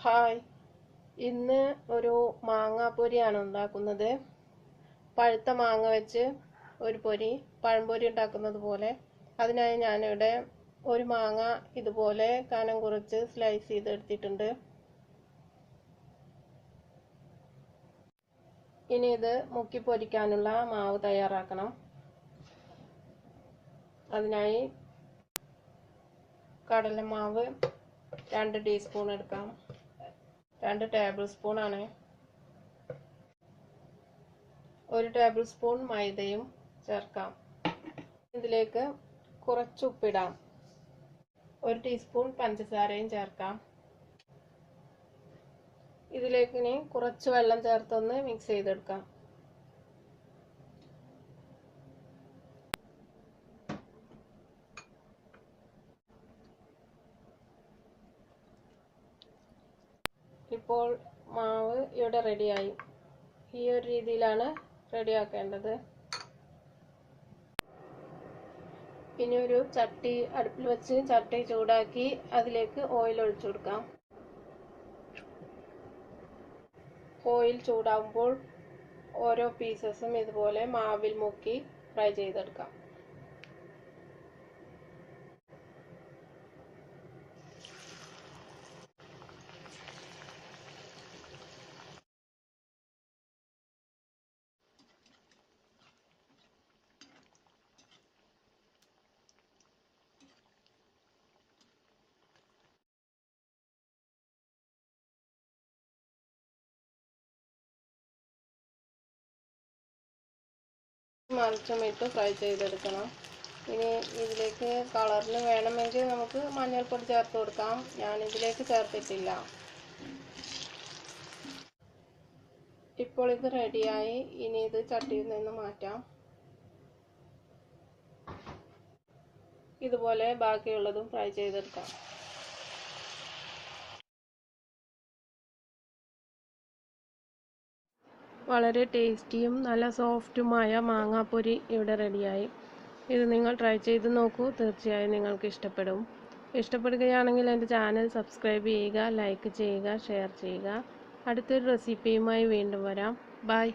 Hi, ഇന്ന് ഒരു മാങ്ങാപ്പൊരിയാണ് ഉണ്ടാക്കുന്നത്. പഴുത്ത മാങ്ങ വെച്ച് ഒരു പൊരി, പഴംപൊരി ഉണ്ടാക്കുന്നത് പോലെ. അതിനായി ഞാനിവിടെ ഒരു മാങ്ങ ഇതുപോലെ കനം കുറച്ച് സ്ലൈസ് ചെയ്തെടുത്തിട്ടുണ്ട്. ഇനി ഇത് മുക്കി പൊരിക്കാനുള്ള മാവ് തയ്യാറാക്കണം. അതിനായി കടലമാവ് 2 ടീസ്പൂൺ എടുക്കാം. 2 ടേബിൾ സ്പൂൺ ആണ്. 1 ടേബിൾ സ്പൂൺ മൈദയും ചേർക്കാം. ഇതിലേക്ക് കുറച്ച് ഉപ്പിടാം. 1 ടീസ്പൂൺ പഞ്ചസാരയും ചേർക്കാം. ഇതിലേക്ക് ഇനി കുറച്ച് വെള്ളം ചേർത്തൊന്ന് മിക്സ് ചെയ്തെടുക്കാം. ഇപ്പോൾ മാവ് ഇവിടെ റെഡിയായി. ഈ ഒരു രീതിയിലാണ് റെഡിയാക്കേണ്ടത്. ഇനി ഒരു ചട്ടി അടുപ്പിൽ വെച്ച് ചട്ടി ചൂടാക്കി അതിലേക്ക് ഓയിൽ ഒഴിച്ചു കൊടുക്കാം. ഓയിൽ ചൂടാകുമ്പോൾ ഓരോ പീസസും ഇതുപോലെ മാവിൽ മുക്കി ഫ്രൈ ചെയ്തെടുക്കാം. മറിച്ചും ഇട്ട് ഫ്രൈ ചെയ്തെടുക്കണം. ഇനി ഇതിലേക്ക് കളറിന് വേണമെങ്കിൽ നമുക്ക് മഞ്ഞൾപ്പൊടി ചേർത്ത് കൊടുക്കാം. ഞാൻ ഇതിലേക്ക് ചേർത്തിട്ടില്ല. ഇപ്പോൾ ഇത് റെഡിയായി. ഇനി ഇത് ചട്ടിയിൽ നിന്ന് മാറ്റാം. ഇതുപോലെ ബാക്കിയുള്ളതും ഫ്രൈ ചെയ്തെടുക്കാം. വളരെ ടേസ്റ്റിയും നല്ല സോഫ്റ്റുമായ മാങ്ങാപ്പൊരി ഇവിടെ റെഡിയായി. ഇത് നിങ്ങൾ ട്രൈ ചെയ്ത് നോക്കൂ. തീർച്ചയായും നിങ്ങൾക്ക് ഇഷ്ടപ്പെടും. ഇഷ്ടപ്പെടുകയാണെങ്കിൽ എൻ്റെ ചാനൽ സബ്സ്ക്രൈബ് ചെയ്യുക, ലൈക്ക് ചെയ്യുക, ഷെയർ ചെയ്യുക. അടുത്തൊരു റെസിപ്പിയുമായി വീണ്ടും വരാം. ബൈ.